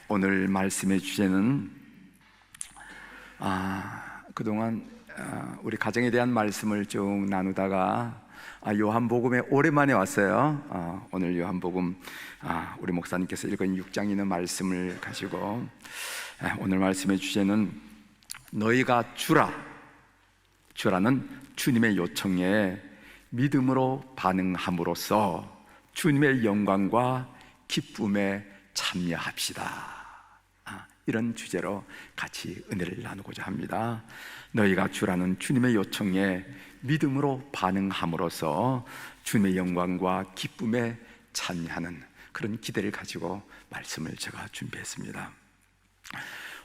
오늘 말씀의 주제는 그동안 우리 가정에 대한 말씀을 쭉 나누다가 요한복음에 오랜만에 왔어요. 오늘 요한복음 우리 목사님께서 읽은 6장 있는 말씀을 가지고 오늘 말씀의 주제는 너희가 주라는 주님의 요청에 믿음으로 반응함으로써 주님의 영광과 기쁨에 참여합시다. 이런 주제로 같이 은혜를 나누고자 합니다. 너희가 주라는 주님의 요청에 믿음으로 반응함으로써 주님의 영광과 기쁨에 참여하는 그런 기대를 가지고 말씀을 제가 준비했습니다.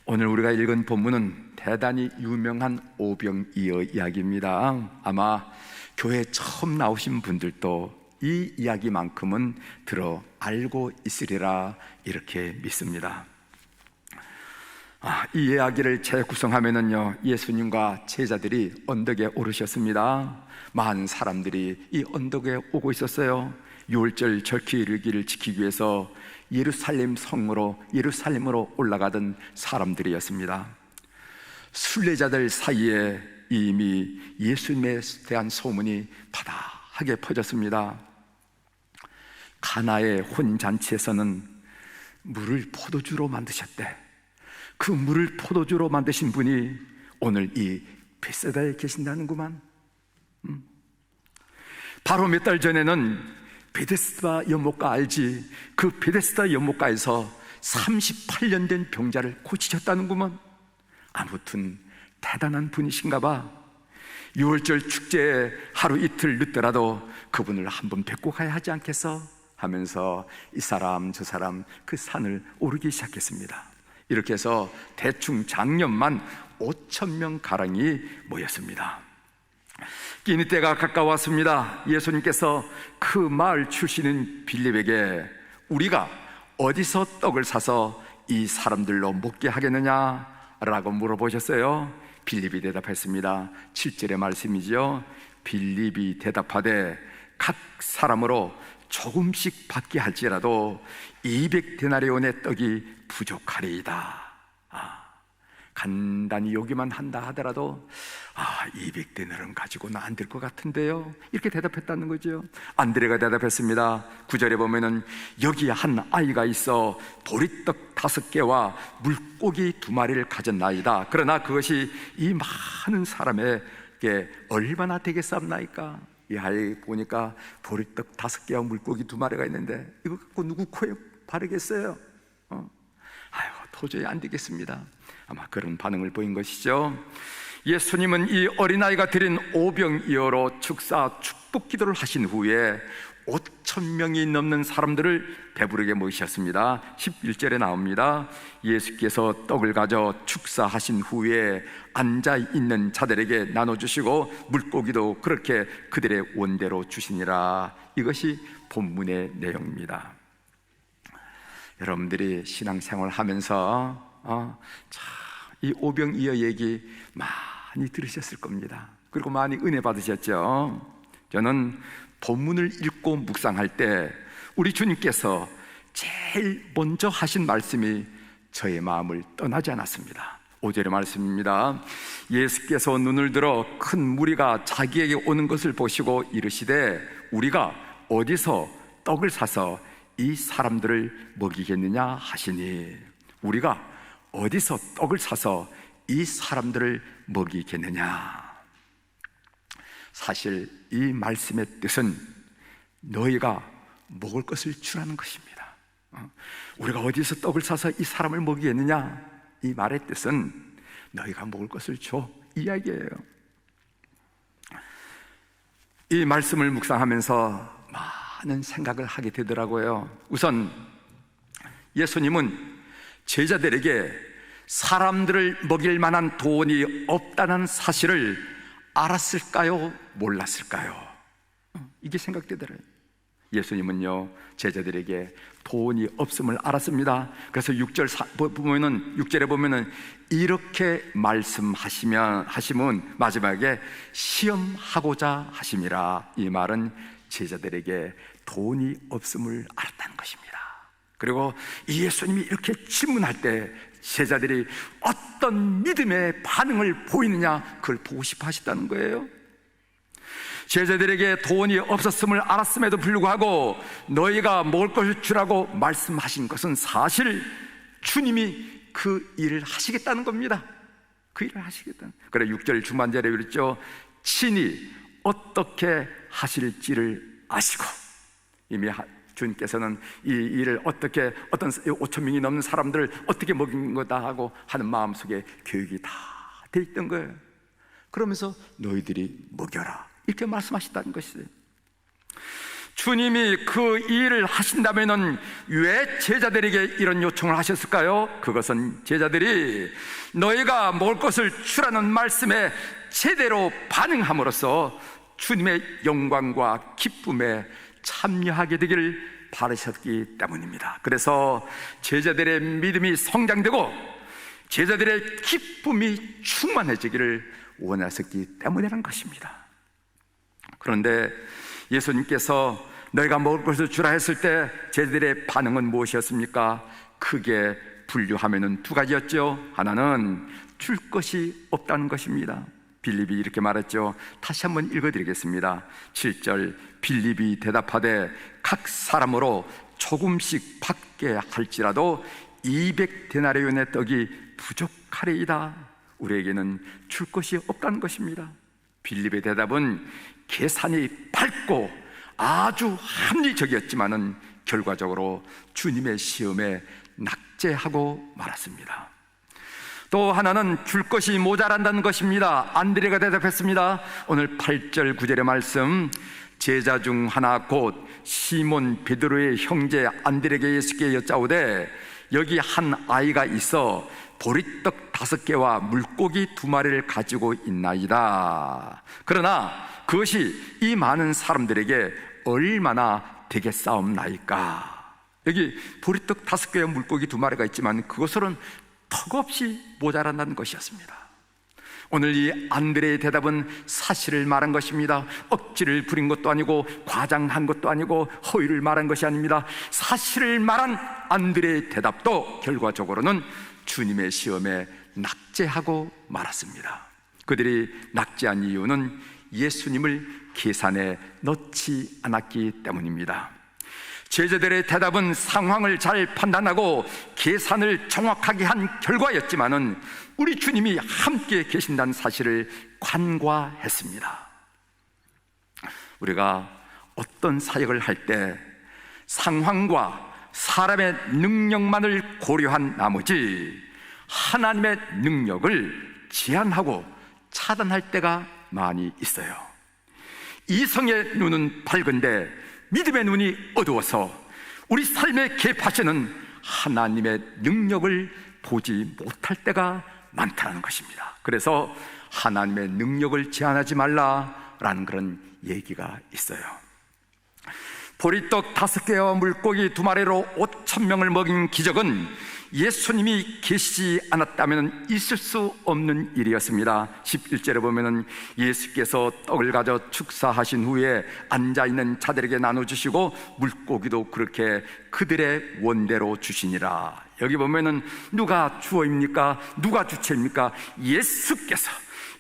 오늘 우리가 읽은 본문은 대단히 유명한 오병이어 이야기입니다. 아마 교회 처음 나오신 분들도 이 이야기만큼은 들어 알고 있으리라 이렇게 믿습니다. 이 이야기를 재구성하면은요, 예수님과 제자들이 언덕에 오르셨습니다. 많은 사람들이 이 언덕에 오고 있었어요. 유월절 절기일기를 지키기 위해서 예루살렘으로 올라가던 사람들이었습니다. 순례자들 사이에 이미 예수님에 대한 소문이 바다하게 퍼졌습니다. 가나의 혼잔치에서는 물을 포도주로 만드셨대. 그 물을 포도주로 만드신 분이 오늘 이 베세다에 계신다는구만. 바로 몇 달 전에는 베데스다 연못가 알지? 그 베데스다 연못가에서 38년 된 병자를 고치셨다는구만. 아무튼 대단한 분이신가 봐. 6월절 축제에 하루 이틀 늦더라도 그분을 한번 뵙고 가야 하지 않겠어? 하면서 이 사람 저 사람 그 산을 오르기 시작했습니다. 이렇게 해서 대충 작년만 5,000명 가량이 모였습니다. 끼니 때가 가까웠습니다. 예수님께서 그 마을 출신인 빌립에게 우리가 어디서 떡을 사서 이 사람들로 먹게 하겠느냐? 라고 물어보셨어요. 빌립이 대답했습니다. 7절의 말씀이죠. 빌립이 대답하되 각 사람으로 조금씩 받게 할지라도 200데나리온의 떡이 부족하리이다. 간단히 요기만 한다 하더라도 200데나리온 가지고는 안 될 것 같은데요, 이렇게 대답했다는 거죠. 안드레가 대답했습니다. 9절에 보면은 여기 한 아이가 있어 보리떡 5개와 물고기 2마리를 가졌나이다. 그러나 그것이 이 많은 사람에게 얼마나 되겠사옵나이까? 이 아이 보니까 보리떡 5개와 물고기 2마리가 있는데 이거 갖고 누구 코에 바르겠어요? 도저히 안 되겠습니다. 아마 그런 반응을 보인 것이죠. 예수님은 이 어린아이가 드린 오병이어로 축사 축복 기도를 하신 후에 5,000명이 넘는 사람들을 배부르게 모이셨습니다. 11절에 나옵니다. 예수께서 떡을 가져 축사하신 후에 앉아있는 자들에게 나눠주시고 물고기도 그렇게 그들의 원대로 주시니라. 이것이 본문의 내용입니다. 여러분들이 신앙생활 하면서 이 오병이어 얘기 많이 들으셨을 겁니다. 그리고 많이 은혜 받으셨죠. 저는 본문을 읽고 묵상할 때 우리 주님께서 제일 먼저 하신 말씀이 저의 마음을 떠나지 않았습니다. 5절의 말씀입니다. 예수께서 눈을 들어 큰 무리가 자기에게 오는 것을 보시고 이르시되 우리가 어디서 떡을 사서 이 사람들을 먹이겠느냐 하시니, 우리가 어디서 떡을 사서 이 사람들을 먹이겠느냐. 사실 이 말씀의 뜻은 너희가 먹을 것을 주라는 것입니다. 우리가 어디서 떡을 사서 이 사람을 먹이겠느냐, 이 말의 뜻은 너희가 먹을 것을 줘, 이 이야기예요. 이 말씀을 묵상하면서 많은 생각을 하게 되더라고요. 우선 예수님은 제자들에게 사람들을 먹일 만한 돈이 없다는 사실을 알았을까요? 몰랐을까요? 이게 생각되더라고요. 예수님은요, 제자들에게 돈이 없음을 알았습니다. 그래서 6절에 보면은 이렇게 말씀하시면 마지막에 시험하고자 하심이라. 이 말은 제자들에게 돈이 없음을 알았다는 것입니다. 그리고 이 예수님이 이렇게 질문할 때 제자들이 어떤 믿음의 반응을 보이느냐, 그걸 보고 싶어 하셨다는 거예요. 제자들에게 돈이 없었음을 알았음에도 불구하고 너희가 먹을 것을 주라고 말씀하신 것은 사실 주님이 그 일을 하시겠다는 겁니다. 그 일을 하시겠다는. 그래 6절 중반절에 그랬죠. 친히 어떻게 하실지를 아시고, 이미 주님께서는 이 일을 어떻게, 어떤 5,000명이 넘는 사람들을 어떻게 먹인 거다 하고 하는 마음속에 계획이 다 돼 있던 거예요. 그러면서 너희들이 먹여라, 이렇게 말씀하셨다는 것이에요. 주님이 그 일을 하신다면은 왜 제자들에게 이런 요청을 하셨을까요? 그것은 제자들이 너희가 먹을 것을 주라는 말씀에 제대로 반응함으로써 주님의 영광과 기쁨에 참여하게 되기를 바라셨기 때문입니다. 그래서 제자들의 믿음이 성장되고 제자들의 기쁨이 충만해지기를 원하셨기 때문이라는 것입니다. 그런데 예수님께서 너희가 먹을 것을 주라 했을 때 제자들의 반응은 무엇이었습니까? 크게 분류하면은 두 가지였죠. 하나는 줄 것이 없다는 것입니다. 빌립이 이렇게 말했죠. 다시 한번 읽어드리겠습니다. 7절 빌립이 대답하되 각 사람으로 조금씩 받게 할지라도 200데나리온의 떡이 부족하리이다. 우리에게는 줄 것이 없다는 것입니다. 빌립의 대답은 계산이 밝고 아주 합리적이었지만은 결과적으로 주님의 시험에 낙제하고 말았습니다. 또 하나는 줄 것이 모자란다는 것입니다. 안드레가 대답했습니다. 오늘 8절 9절의 말씀, 제자 중 하나 곧 시몬 베드로의 형제 안드레에게 예수께 여짜오되 여기 한 아이가 있어 보리떡 5개와 물고기 2마리를 가지고 있나이다. 그러나 그것이 이 많은 사람들에게 얼마나 되겠사옵나이까. 여기 보리떡 5개와 물고기 2마리가 있지만 그것으로는 턱없이 모자란다는 것이었습니다. 오늘 이 안드레의 대답은 사실을 말한 것입니다. 억지를 부린 것도 아니고 과장한 것도 아니고 허위를 말한 것이 아닙니다. 사실을 말한 안드레의 대답도 결과적으로는 주님의 시험에 낙제하고 말았습니다. 그들이 낙제한 이유는 예수님을 계산에 넣지 않았기 때문입니다. 제자들의 대답은 상황을 잘 판단하고 계산을 정확하게 한 결과였지만은 우리 주님이 함께 계신다는 사실을 간과했습니다. 우리가 어떤 사역을 할 때 상황과 사람의 능력만을 고려한 나머지 하나님의 능력을 제한하고 차단할 때가 많이 있어요. 이성의 눈은 밝은데 믿음의 눈이 어두워서 우리 삶의 계파시는 하나님의 능력을 보지 못할 때가 많다는 것입니다. 그래서 하나님의 능력을 제한하지 말라라는 그런 얘기가 있어요. 보리떡 5개와 물고기 2마리로 5,000명을 먹인 기적은 예수님이 계시지 않았다면 있을 수 없는 일이었습니다. 11절에 보면은 예수께서 떡을 가져 축사하신 후에 앉아있는 자들에게 나눠주시고 물고기도 그렇게 그들의 원대로 주시니라. 여기 보면은 누가 주어입니까? 누가 주체입니까?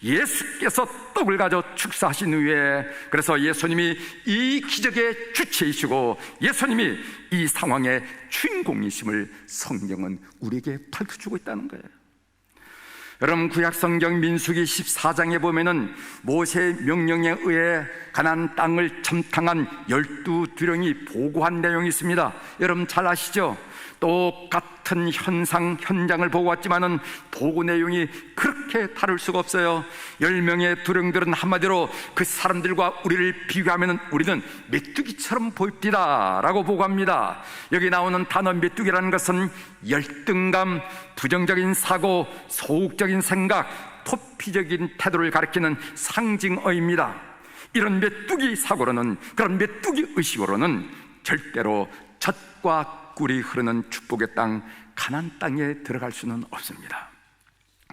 예수께서 떡을 가져 축사하신 후에, 그래서 예수님이 이 기적의 주체이시고 예수님이 이 상황의 주인공이심을 성경은 우리에게 밝혀주고 있다는 거예요. 여러분, 구약성경 민수기 14장에 보면은 모세의 명령에 의해 가나안 땅을 점탕한 12두령이 보고한 내용이 있습니다. 여러분 잘 아시죠? 똑같은 현장을 보고 왔지만은 보고 내용이 그렇게 다를 수가 없어요. 10명의 두령들은 한마디로 그 사람들과 우리를 비교하면 우리는 메뚜기처럼 보입디다 라고 보고합니다. 여기 나오는 단어 메뚜기라는 것은 열등감, 부정적인 사고, 소극적인 생각, 토피적인 태도를 가리키는 상징어입니다. 이런 메뚜기 사고로는, 그런 메뚜기 의식으로는 절대로 젖과 꿀이 흐르는 축복의 땅 가나안 땅에 들어갈 수는 없습니다.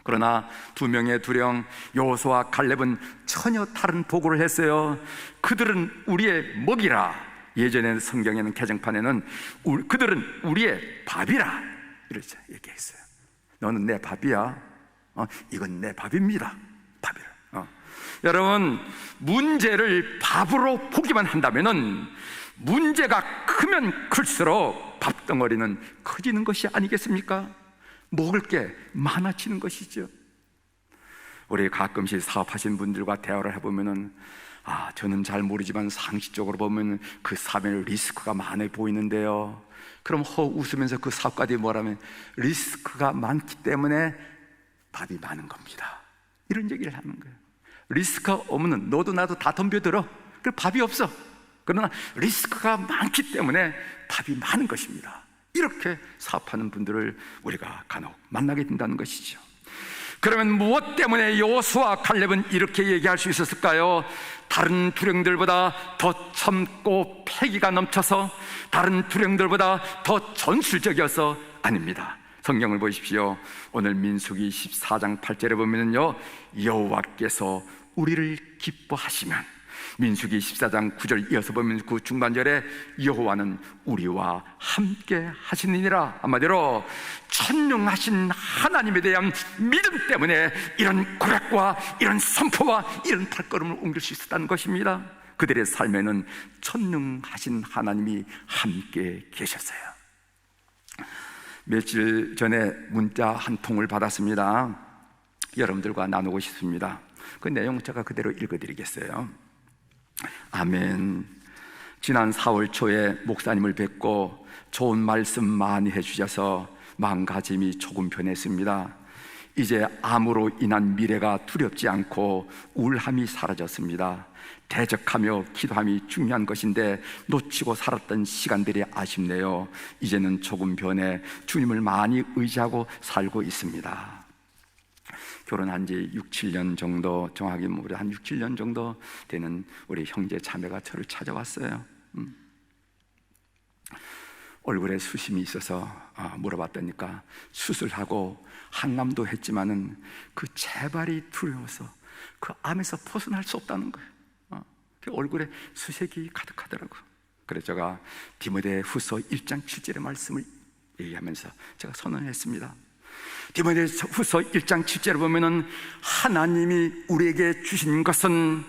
그러나 2명의 두령 여호수아와 갈렙은 전혀 다른 보고를 했어요. 그들은 우리의 먹이라, 예전에는 성경에는 개정판에는 그들은 우리의 밥이라 이렇게 얘기했어요. 너는 내 밥이야. 이건 내 밥입니다. 밥이라. 여러분, 문제를 밥으로 보기만 한다면은 문제가 크면 클수록 밥덩어리는 커지는 것이 아니겠습니까? 먹을 게 많아지는 것이죠. 우리 가끔씩 사업하시는 분들과 대화를 해보면은 저는 잘 모르지만 상식적으로 보면 그 사업에는 리스크가 많아 보이는데요. 그럼 웃으면서 그 사업가들이 뭐라면 리스크가 많기 때문에 밥이 많은 겁니다. 이런 얘기를 하는 거예요. 리스크가 없는 너도 나도 다 덤벼들어. 그럼 밥이 없어. 그러나 리스크가 많기 때문에 밥이 많은 것입니다. 이렇게 사업하는 분들을 우리가 간혹 만나게 된다는 것이죠. 그러면 무엇 때문에 여호수아와 칼렙은 이렇게 얘기할 수 있었을까요? 다른 두령들보다 더 젊고 패기가 넘쳐서, 다른 두령들보다 더 전술적이어서 아닙니다. 성경을 보십시오. 오늘 민수기 14장 8절에 보면요, 여호와께서 우리를 기뻐하시면, 민수기 14장 9절 이어서 보면 그 중반절에 여호와는 우리와 함께 하시느니라. 한마디로 천능하신 하나님에 대한 믿음 때문에 이런 고백과 이런 선포와 이런 발걸음을 옮길 수 있었다는 것입니다. 그들의 삶에는 천능하신 하나님이 함께 계셨어요. 며칠 전에 문자 한 통을 받았습니다. 여러분들과 나누고 싶습니다. 그 내용 제가 그대로 읽어드리겠어요. 아멘. 지난 4월 초에 목사님을 뵙고 좋은 말씀 많이 해주셔서 마음가짐이 조금 변했습니다. 이제 암으로 인한 미래가 두렵지 않고 우울함이 사라졌습니다. 대적하며 기도함이 중요한 것인데 놓치고 살았던 시간들이 아쉽네요. 이제는 조금 변해 주님을 많이 의지하고 살고 있습니다. 결혼한 지 6, 7년 정도, 정확히 한 6, 7년 정도 되는 우리 형제 자매가 저를 찾아왔어요. 얼굴에 수심이 있어서 물어봤다니까 수술하고 항암도 했지만은 그 재발이 두려워서 그 암에서 벗어날 수 없다는 거예요. 그 얼굴에 수색이 가득하더라고요. 그래서 제가 디모데후서 1장 7절의 말씀을 얘기하면서 제가 선언했습니다. 디모데후서 1장 7절을 보면은 하나님이 우리에게 주신 것은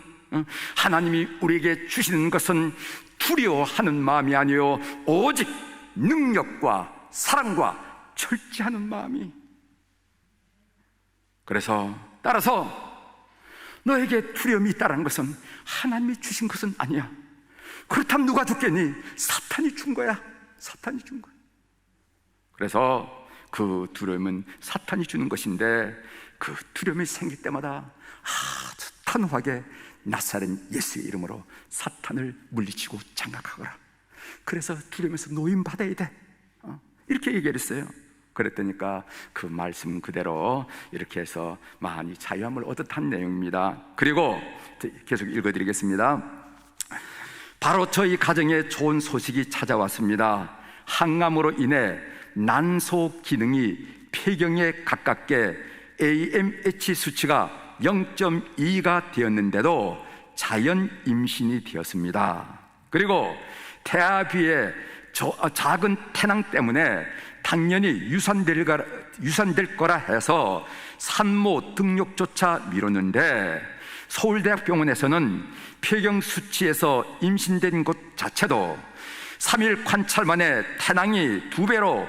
두려워하는 마음이 아니요 오직 능력과 사랑과 절제하는 마음이. 그래서 따라서 너에게 두려움이 있다는 것은 하나님이 주신 것은 아니야. 그렇다면 누가 줬겠니? 사탄이 준 거야. 사탄이 준 거야. 그래서 그 두려움은 사탄이 주는 것인데, 그 두려움이 생길 때마다 아주 단호하게 나사렛 예수의 이름으로 사탄을 물리치고 장악하거라. 그래서 두려움에서 노임받아야 돼. 이렇게 얘기를 했어요. 그랬더니까 그 말씀 그대로 이렇게 해서 많이 자유함을 얻었다는 내용입니다. 그리고 계속 읽어드리겠습니다. 바로 저희 가정에 좋은 소식이 찾아왔습니다. 항암으로 인해 난소 기능이 폐경에 가깝게 AMH 수치가 0.2가 되었는데도 자연 임신이 되었습니다. 그리고 태아비의 작은 태낭 때문에 당연히 유산될 거라 해서 산모 등록조차 미뤘는데, 서울대학병원에서는 폐경 수치에서 임신된 것 자체도 3일 관찰 만에 태낭이 2배로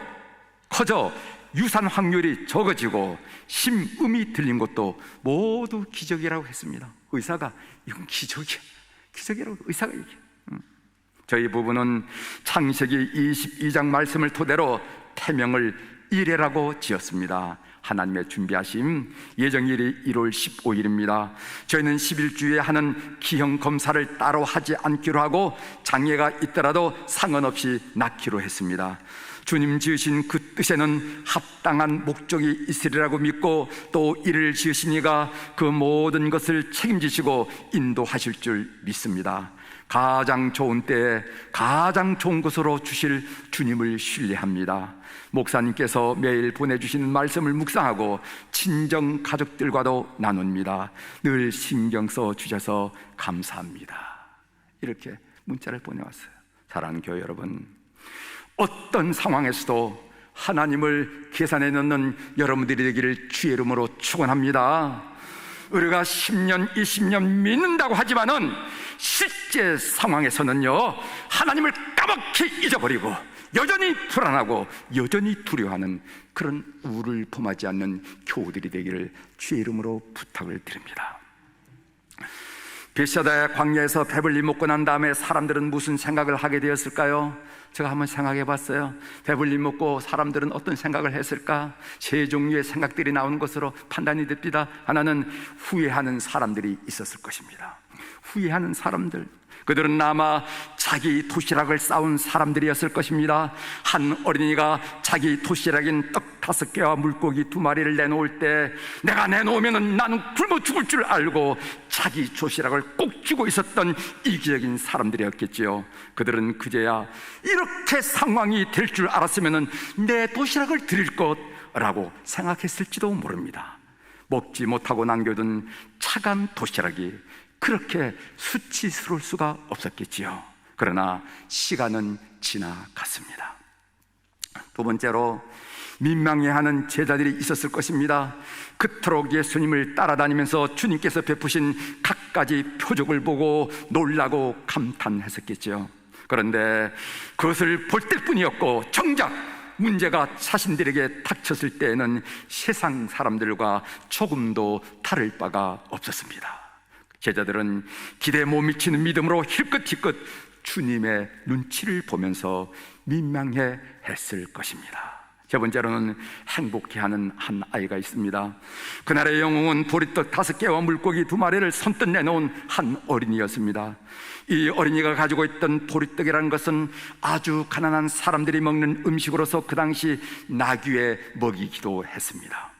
커져 유산 확률이 적어지고 심음이 들린 것도 모두 기적이라고 했습니다. 의사가 이건 기적이야, 기적이라고 의사가 얘기해. 저희 부부는 창세기 22장 말씀을 토대로 태명을 이레라고 지었습니다. 하나님의 준비하심 예정일이 1월 15일입니다. 저희는 11주에 하는 기형 검사를 따로 하지 않기로 하고 장애가 있더라도 상관없이 낳기로 했습니다. 주님 지으신 그 뜻에는 합당한 목적이 있으리라고 믿고, 또 이를 지으신 이가 그 모든 것을 책임지시고 인도하실 줄 믿습니다. 가장 좋은 때에 가장 좋은 것으로 주실 주님을 신뢰합니다. 목사님께서 매일 보내주시는 말씀을 묵상하고 친정 가족들과도 나눕니다. 늘 신경 써 주셔서 감사합니다. 이렇게 문자를 보내왔어요. 사랑하는 교회 여러분, 어떤 상황에서도 하나님을 계산해 넣는 여러분들이 되기를 주의 이름으로 축원합니다. 우리가 10년, 20년 믿는다고 하지만은 실제 상황에서는요, 하나님을 까맣게 잊어버리고 여전히 불안하고 여전히 두려워하는 그런 우를 범하지 않는 교우들이 되기를 주의 이름으로 부탁을 드립니다. 베세다의 광야에서 배불리 먹고 난 다음에 사람들은 무슨 생각을 하게 되었을까요? 제가 한번 생각해 봤어요. 배불리 먹고 사람들은 어떤 생각을 했을까? 세 종류의 생각들이 나오는 것으로 판단이 됩니다. 하나는 후회하는 사람들이 있었을 것입니다. 후회하는 사람들, 그들은 아마 자기 도시락을 싸운 사람들이었을 것입니다. 한 어린이가 자기 도시락인 떡 5개와 물고기 2마리를 내놓을 때 내가 내놓으면 나는 굶어 죽을 줄 알고 자기 도시락을 꼭 쥐고 있었던 이기적인 사람들이었겠지요. 그들은 그제야 이렇게 상황이 될 줄 알았으면 내 도시락을 드릴 것라고 생각했을지도 모릅니다. 먹지 못하고 남겨둔 차가운 도시락이 그렇게 수치스러울 수가 없었겠지요. 그러나 시간은 지나갔습니다. 두 번째로 민망해하는 제자들이 있었을 것입니다. 그토록 예수님을 따라다니면서 주님께서 베푸신 갖가지 표적을 보고 놀라고 감탄했었겠죠. 그런데 그것을 볼 때뿐이었고 정작 문제가 자신들에게 닥쳤을 때에는 세상 사람들과 조금도 다를 바가 없었습니다. 제자들은 기대에 못 미치는 믿음으로 힐끗힐끗 주님의 눈치를 보면서 민망해 했을 것입니다. 세 번째로는 행복해하는 한 아이가 있습니다. 그날의 영웅은 보리떡 5개와 물고기 2마리를 선뜻 내놓은 한 어린이였습니다. 이 어린이가 가지고 있던 보리떡이라는 것은 아주 가난한 사람들이 먹는 음식으로서 그 당시 나귀에 먹이기도 했습니다.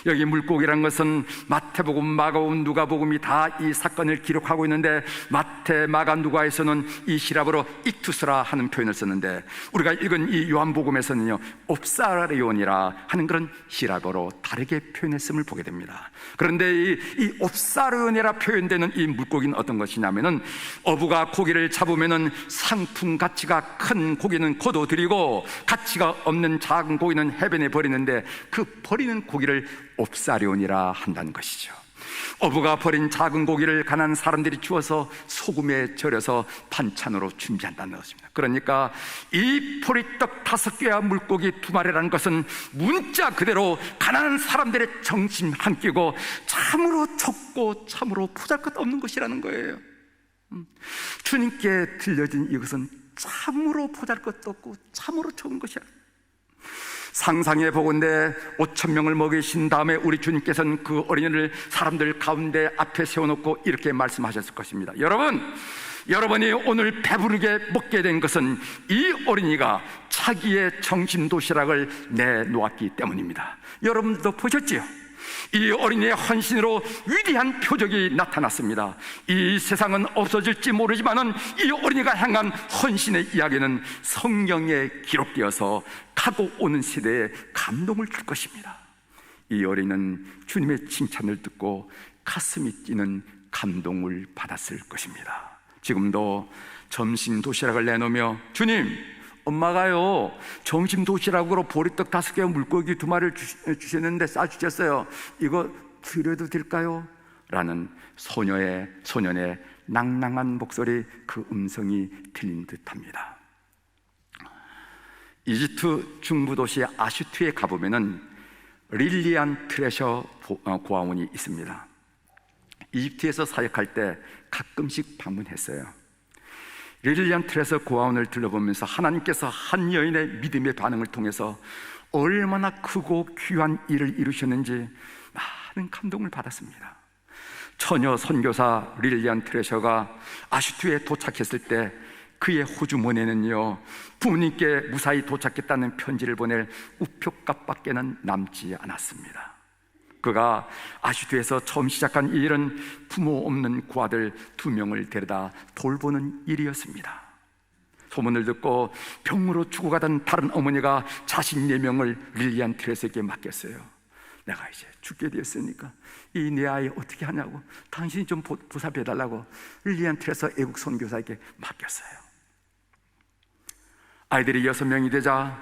여기 물고기란 것은 마태복음, 마가복음, 누가복음이 다 이 사건을 기록하고 있는데 마태, 마가, 누가에서는 이 시랍으로 익투스라 하는 표현을 썼는데 우리가 읽은 이 요한복음에서는요 옵사리온이라 하는 그런 시랍으로 다르게 표현했음을 보게 됩니다. 그런데 이 옵사리온이라 표현되는 이 물고기는 어떤 것이냐면은 어부가 고기를 잡으면은 상품 가치가 큰 고기는 거둬들이고 가치가 없는 작은 고기는 해변에 버리는데 그 버리는 고기를 옵사리온이라 한다는 것이죠. 어부가 버린 작은 고기를 가난한 사람들이 주워서 소금에 절여서 반찬으로 준비한다는 것입니다. 그러니까 이 보리떡 5개와 물고기 2마리라는 것은 문자 그대로 가난한 사람들의 정신 한 끼고 참으로 적고 참으로 보잘것없는 것이라는 거예요. 주님께 들려진 이것은 참으로 보잘것도 없고 참으로 적은 것이야. 상상해 보건대 5,000명을 먹이신 다음에 우리 주님께서는 그 어린이를 사람들 가운데 앞에 세워놓고 이렇게 말씀하셨을 것입니다. 여러분이 오늘 배부르게 먹게 된 것은 이 어린이가 자기의 정신 도시락을 내놓았기 때문입니다. 여러분도 보셨지요? 이 어린이의 헌신으로 위대한 표적이 나타났습니다. 이 세상은 없어질지 모르지만은 이 어린이가 행한 헌신의 이야기는 성경에 기록되어서 가고 오는 시대에 감동을 줄 것입니다. 이 어린이는 주님의 칭찬을 듣고 가슴이 뛰는 감동을 받았을 것입니다. 지금도 점심 도시락을 내놓으며 주님, 엄마가요 점심 도시락으로 보리떡 5개와 물고기 2마리를 주셨는데 싸주셨어요. 이거 드려도 될까요? 라는 소년의 낭낭한 목소리, 그 음성이 들린 듯합니다. 이집트 중부도시 아슈트에 가보면은 릴리안 트레셔 고아원이 있습니다. 이집트에서 사역할 때 가끔씩 방문했어요. 릴리안 트레서 고아원을 둘러보면서 하나님께서 한 여인의 믿음의 반응을 통해서 얼마나 크고 귀한 일을 이루셨는지 많은 감동을 받았습니다. 처녀 선교사 릴리안 트레셔가 아슈트에 도착했을 때 그의 호주머니에는요 부모님께 무사히 도착했다는 편지를 보낼 우표값밖에는 남지 않았습니다. 그가 아슈트에서 처음 시작한 이 일은 부모 없는 고아들 2명을 데려다 돌보는 일이었습니다. 소문을 듣고 병으로 죽어가던 다른 어머니가 자신 4명을 릴리안 트레서에게 맡겼어요. 내가 이제 죽게 되었으니까 이 내 아이 어떻게 하냐고, 당신이 좀 보살펴달라고 릴리안 트레서 애국 선교사에게 맡겼어요. 아이들이 6명이 되자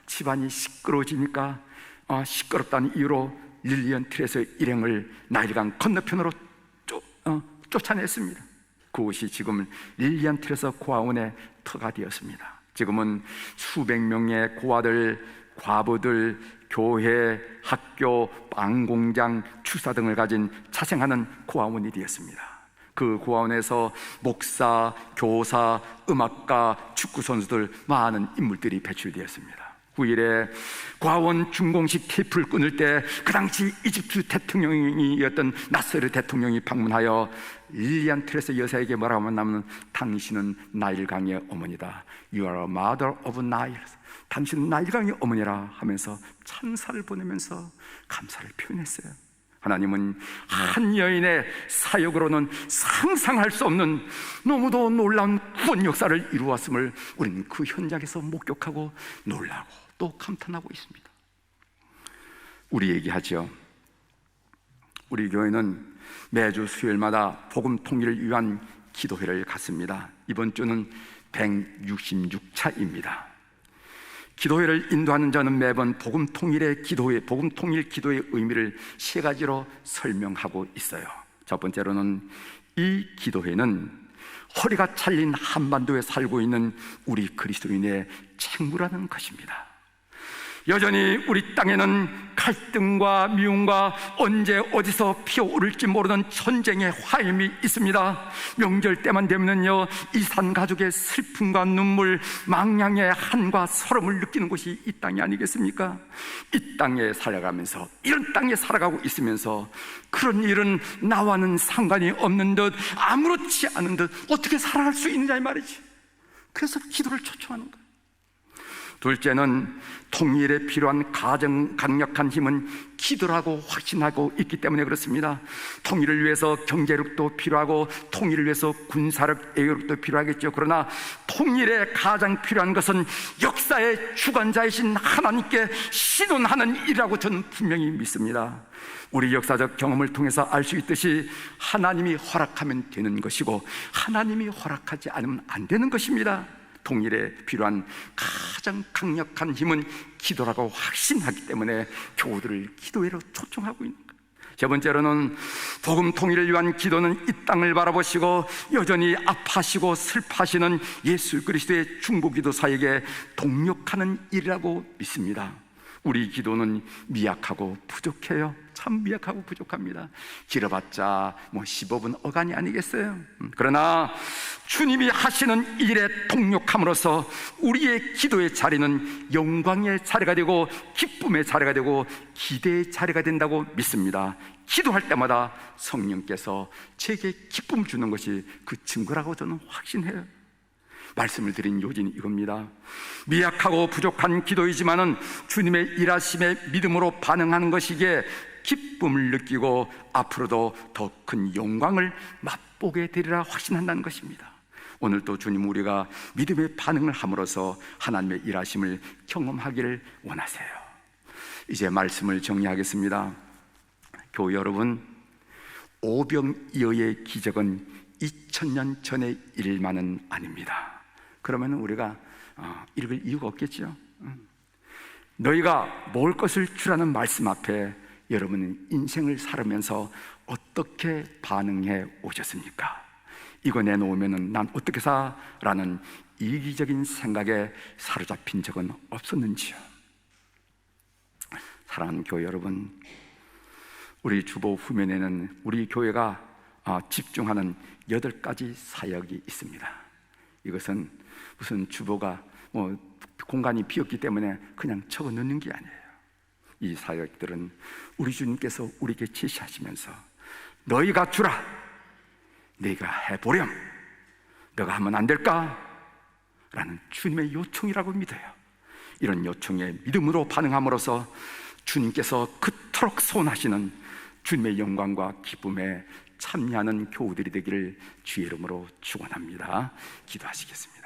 집안이 시끄러워지니까 시끄럽다는 이유로 릴리언 트레서 일행을 나일강 건너편으로 쫓아냈습니다. 그곳이 지금 릴리언 트레서 고아원의 터가 되었습니다. 지금은 수백 명의 고아들, 과부들, 교회, 학교, 빵공장, 추사 등을 가진 자생하는 고아원이 되었습니다. 그 고아원에서 목사, 교사, 음악가, 축구 선수들 많은 인물들이 배출되었습니다. 9일에 고아원 준공식 테이프를 끊을 때 그 당시 이집트 대통령이었던 나세르 대통령이 방문하여 릴리안 트레서 여사에게 뭐라고 만나면 당신은 나일강의 어머니다. You are a mother of Nile. 당신은 나일강의 어머니라 하면서 찬사를 보내면서 감사를 표현했어요. 하나님은 한 여인의 사역으로는 상상할 수 없는 너무도 놀라운 구원 역사를 이루었음을 우리는 그 현장에서 목격하고 놀라고 또 감탄하고 있습니다. 우리 얘기하죠. 우리 교회는 매주 수요일마다 복음 통일을 위한 기도회를 갖습니다. 이번 주는 166차입니다. 기도회를 인도하는 자는 매번 복음 통일 기도의 의미를 3가지로 설명하고 있어요. 첫 번째로는 이 기도회는 허리가 잘린 한반도에 살고 있는 우리 그리스도인의 책무라는 것입니다. 여전히 우리 땅에는 갈등과 미움과 언제 어디서 피어오를지 모르는 전쟁의 화염이 있습니다. 명절 때만 되면요, 이산 가족의 슬픔과 눈물, 망량의 한과 서름을 느끼는 곳이 이 땅이 아니겠습니까? 이 땅에 살아가면서, 이런 땅에 살아가고 있으면서 그런 일은 나와는 상관이 없는 듯, 아무렇지 않은 듯 어떻게 살아갈 수 있느냐 이 말이지. 그래서 기도를 초청하는 거예요. 둘째는 통일에 필요한 강력한 힘은 기도라고 확신하고 있기 때문에 그렇습니다. 통일을 위해서 경제력도 필요하고 통일을 위해서 군사력, 애국도 필요하겠죠. 그러나 통일에 가장 필요한 것은 역사의 주관자이신 하나님께 신원하는 일이라고 저는 분명히 믿습니다. 우리 역사적 경험을 통해서 알 수 있듯이 하나님이 허락하면 되는 것이고 하나님이 허락하지 않으면 안 되는 것입니다. 통일에 필요한 가장 강력한 힘은 기도라고 확신하기 때문에 교우들을 기도회로 초청하고 있는 거예요. 세 번째로는 복음 통일을 위한 기도는 이 땅을 바라보시고 여전히 아파하시고 슬퍼하시는 예수 그리스도의 중보기도사에게 동력하는 일이라고 믿습니다. 우리 기도는 미약하고 부족해요. 참 미약하고 부족합니다. 길어봤자 15분 어간이 아니겠어요? 그러나 주님이 하시는 일에 동력함으로써 우리의 기도의 자리는 영광의 자리가 되고 기쁨의 자리가 되고 기대의 자리가 된다고 믿습니다. 기도할 때마다 성령께서 제게 기쁨 주는 것이 그 증거라고 저는 확신해요. 말씀을 드린 요지는 이겁니다. 미약하고 부족한 기도이지만은 주님의 일하심에 믿음으로 반응하는 것이기에 기쁨을 느끼고 앞으로도 더 큰 영광을 맛보게 되리라 확신한다는 것입니다. 오늘도 주님, 우리가 믿음의 반응을 함으로써 하나님의 일하심을 경험하기를 원하세요. 이제 말씀을 정리하겠습니다. 교회 여러분, 오병이어의 기적은 2000년 전의 일만은 아닙니다. 그러면 우리가 읽을 이유가 없겠죠. 너희가 먹을 것을 주라는 말씀 앞에 여러분은 인생을 살으면서 어떻게 반응해 오셨습니까? 이거 내놓으면 난 어떻게 사라는 이기적인 생각에 사로잡힌 적은 없었는지요? 사랑하는 교회 여러분, 우리 주보 후면에는 우리 교회가 집중하는 8가지 사역이 있습니다. 이것은 무슨 주보가 공간이 비었기 때문에 그냥 적어 넣는 게 아니에요. 이 사역들은 우리 주님께서 우리에게 제시하시면서 너희가 주라, 네가 해보렴, 너가 하면 안 될까? 라는 주님의 요청이라고 믿어요. 이런 요청에 믿음으로 반응함으로써 주님께서 그토록 소원하시는 주님의 영광과 기쁨에 참여하는 교우들이 되기를 주의 이름으로 축원합니다. 기도하시겠습니다.